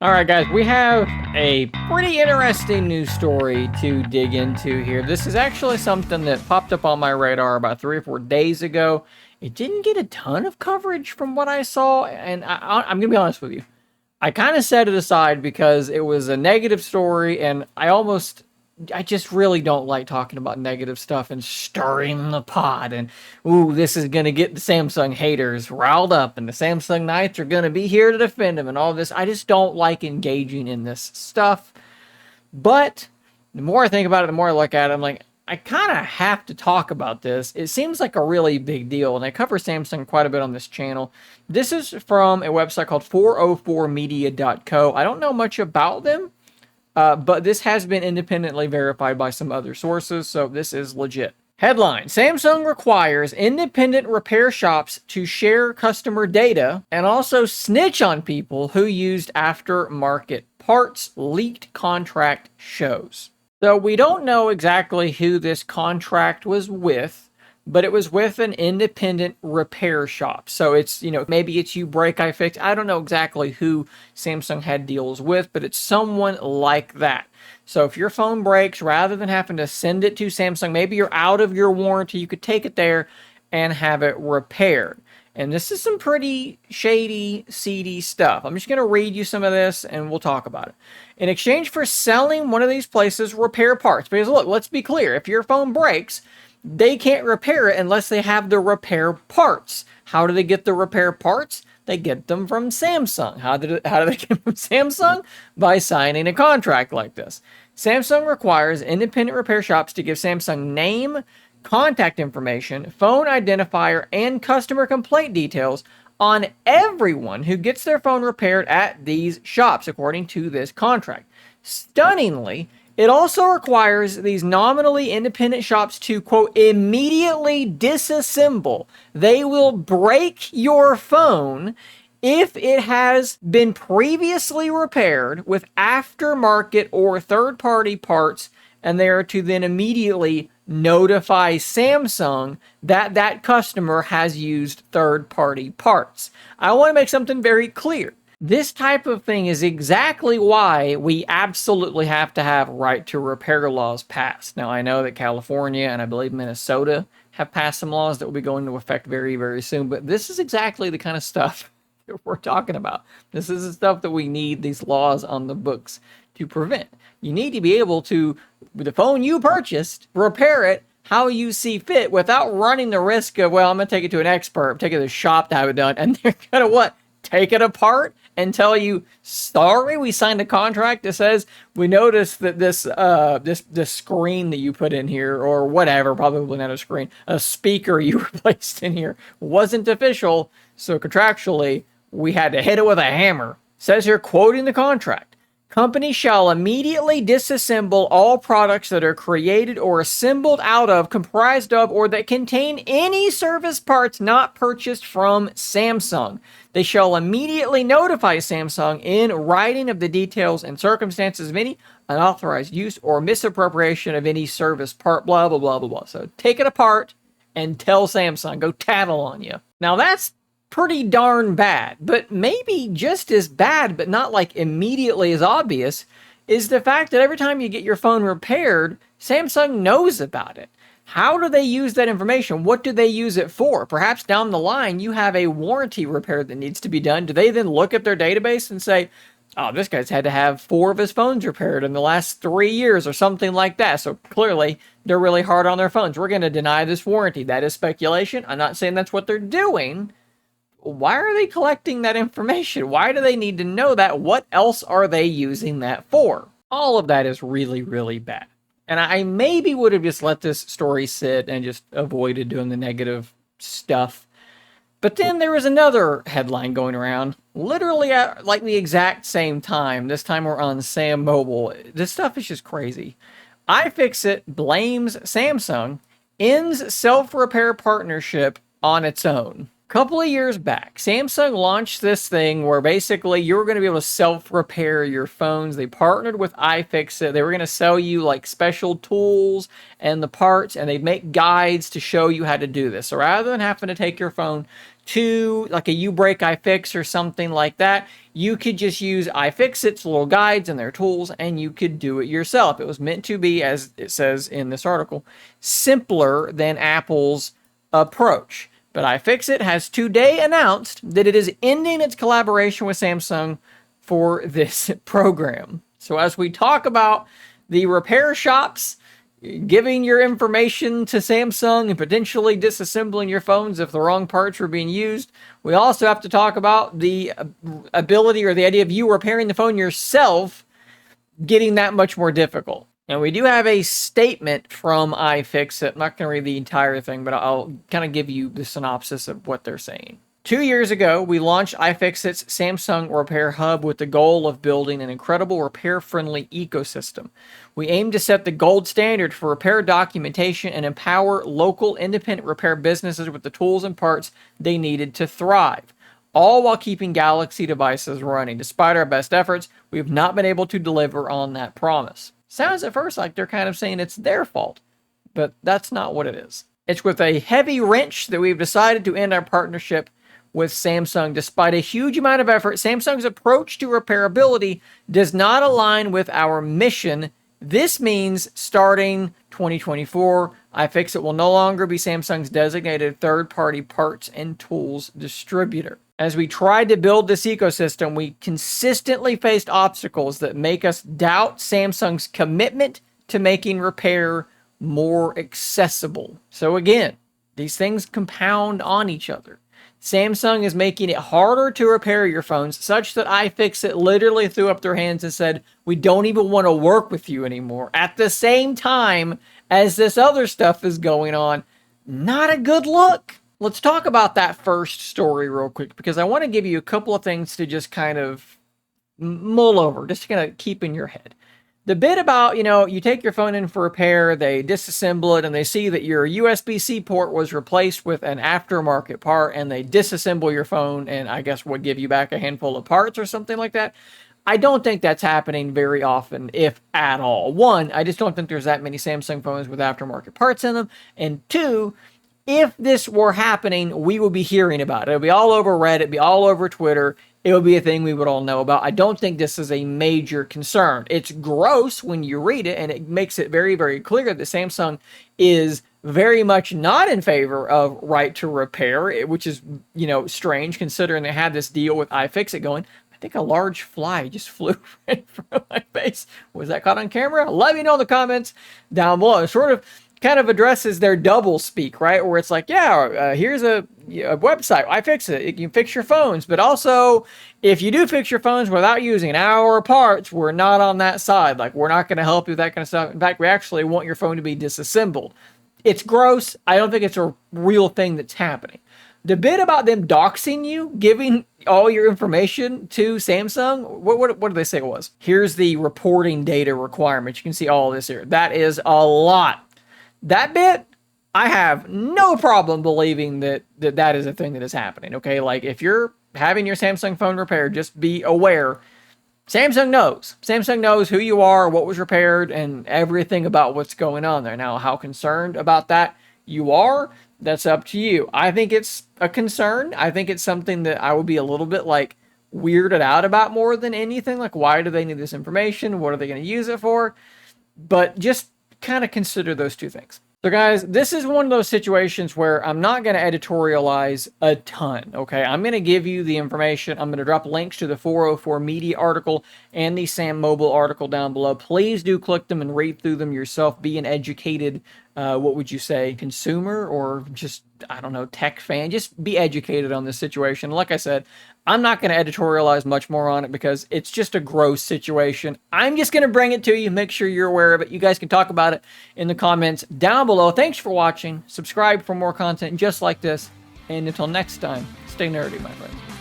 All right, guys, we have a pretty interesting news story to dig into here. This is actually something that popped up on my radar about 3 or 4 days ago. It didn't get a ton of coverage from what I saw, and I'm going to be honest with you. I kind of set it aside because it was a negative story, and I just really don't like talking about negative stuff and stirring the pot. And, ooh, this is going to get the Samsung haters riled up, and the Samsung Knights are going to be here to defend them and all this. I just don't like engaging in this stuff. But the more I think about it, the more I look at it, I'm like, I kind of have to talk about this. It seems like a really big deal, and I cover Samsung quite a bit on this channel. This is from a website called 404media.co. I don't know much about them, but this has been independently verified by some other sources, so this is legit. Headline: Samsung requires independent repair shops to share customer data and also snitch on people who used aftermarket parts, leaked contract shows. So we don't know exactly who this contract was with, but it was with an independent repair shop. So it's, maybe it's You Break, iFixit. I don't know exactly who Samsung had deals with, but it's someone like that. So if your phone breaks, rather than having to send it to Samsung, maybe you're out of your warranty, you could take it there and have it repaired. And this is some pretty shady, seedy stuff. I'm just going to read you some of this and we'll talk about it. In exchange for selling one of these places repair parts, because look, let's be clear, if your phone breaks, they can't repair it unless they have the repair parts. How do they get the repair parts? They get them from Samsung. How do they get them from Samsung? By signing a contract like this. Samsung requires independent repair shops to give Samsung name, contact information, phone identifier, and customer complaint details on everyone who gets their phone repaired at these shops, according to this contract. Stunningly, it also requires these nominally independent shops to, quote, immediately disassemble. They will break your phone if it has been previously repaired with aftermarket or third-party parts, and they are to then immediately notify Samsung that that customer has used third-party parts. I want to make something very clear. This type of thing is exactly why we absolutely have to have right to repair laws passed. Now, I know that California and I believe Minnesota have passed some laws that will be going into effect very, very soon, but this is exactly the kind of stuff that we're talking about. This is the stuff that we need these laws on the books to prevent. You need to be able to, with the phone you purchased, repair it how you see fit without running the risk of, well, I'm going to take it to an expert, take it to the shop to have it done, and they're going to what? Take it apart and tell you, sorry, we signed a contract that says we noticed that this screen that you put in here, or whatever, probably not a screen, a speaker you replaced in here wasn't official, so contractually we had to hit it with a hammer. Says here, quoting the contract, company shall immediately disassemble all products that are created or assembled out of, comprised of, or that contain any service parts not purchased from Samsung. They shall immediately notify Samsung in writing of the details and circumstances of any unauthorized use or misappropriation of any service part, blah, blah, blah, blah, blah. So take it apart and tell Samsung, go tattle on you. Now that's pretty darn bad, but maybe just as bad, but not like immediately as obvious, is the fact that every time you get your phone repaired, Samsung knows about it. How do they use that information? What do they use it for? Perhaps down the line, you have a warranty repair that needs to be done. Do they then look at their database and say, oh, this guy's had to have 4 of his phones repaired in the last 3 years or something like that. So clearly, they're really hard on their phones. We're going to deny this warranty. That is speculation. I'm not saying that's what they're doing. Why are they collecting that information? Why do they need to know that? What else are they using that for? All of that is really, really bad. And I maybe would have just let this story sit and just avoided doing the negative stuff. But then there was another headline going around, literally at like the exact same time. This time we're on Sam Mobile. This stuff is just crazy. iFixit blames Samsung, ends self-repair partnership on its own. Couple of years back, Samsung launched this thing where basically you were going to be able to self-repair your phones. They partnered with iFixit. They were going to sell you like special tools and the parts, and they'd make guides to show you how to do this. So rather than having to take your phone to like a You Break iFix or something like that, you could just use iFixit's little guides and their tools, and you could do it yourself. It was meant to be, as it says in this article, simpler than Apple's approach. But iFixit has today announced that it is ending its collaboration with Samsung for this program. So as we talk about the repair shops giving your information to Samsung and potentially disassembling your phones if the wrong parts were being used, we also have to talk about the ability or the idea of you repairing the phone yourself getting that much more difficult. And we do have a statement from iFixit. I'm not going to read the entire thing, but I'll kind of give you the synopsis of what they're saying. 2 years ago, we launched iFixit's Samsung Repair Hub with the goal of building an incredible repair-friendly ecosystem. We aim to set the gold standard for repair documentation and empower local independent repair businesses with the tools and parts they needed to thrive, all while keeping Galaxy devices running. Despite our best efforts, we have not been able to deliver on that promise. Sounds at first like they're kind of saying it's their fault, but that's not what it is. It's with a heavy wrench that we've decided to end our partnership with Samsung. Despite a huge amount of effort, Samsung's approach to repairability does not align with our mission. This means starting 2024, iFixit will no longer be Samsung's designated third-party parts and tools distributor. As we tried to build this ecosystem, we consistently faced obstacles that make us doubt Samsung's commitment to making repair more accessible. So again, these things compound on each other. Samsung is making it harder to repair your phones, such that iFixit literally threw up their hands and said, we don't even want to work with you anymore. At the same time as this other stuff is going on, not a good look. Let's talk about that first story real quick, because I want to give you a couple of things to just kind of mull over, just to kind of keep in your head. The bit about, you take your phone in for repair, they disassemble it, and they see that your USB-C port was replaced with an aftermarket part, and they disassemble your phone and I guess would give you back a handful of parts or something like that. I don't think that's happening very often, if at all. One, I just don't think there's that many Samsung phones with aftermarket parts in them. And two, if this were happening, we would be hearing about it. It would be all over Reddit, it'd be all over Twitter. It would be a thing we would all know about. I don't think this is a major concern. It's gross when you read it, and it makes it very, very clear that Samsung is very much not in favor of right to repair, which is, strange considering they had this deal with iFixit going. I think a large fly just flew right in front of my face. Was that caught on camera? Let me know in the comments down below. It sort of kind of addresses their double speak, right? Where it's like, here's a website, iFixit, you can fix your phones. But also, if you do fix your phones without using our parts, we're not on that side. Like, we're not going to help you with that kind of stuff. In fact, we actually want your phone to be disassembled. It's gross. I don't think it's a real thing that's happening. The bit about them doxing you, giving all your information to Samsung, what did they say it was? Here's the reporting data requirements. You can see all of this here. That is a lot. That bit, I have no problem believing that is a thing that is happening, okay? Like, if you're having your Samsung phone repaired, just be aware. Samsung knows. Samsung knows who you are, what was repaired, and everything about what's going on there. Now, how concerned about that you are, that's up to you. I think it's a concern. I think it's something that I would be a little bit, weirded out about more than anything. Like, why do they need this information? What are they going to use it for? But just kind of consider those two things. So guys, this is one of those situations where I'm not going to editorialize a ton, okay? I'm going to give you the information. I'm going to drop links to the 404 Media article and the Sam Mobile article down below. Please do click them and read through them yourself. Be an educated, what would you say, consumer or just, I don't know, tech fan. Just be educated on this situation. Like I said, I'm not going to editorialize much more on it because it's just a gross situation. I'm just going to bring it to you, make sure you're aware of it. You guys can talk about it in the comments down below. Thanks for watching. Subscribe for more content just like this. And until next time, stay nerdy, my friends.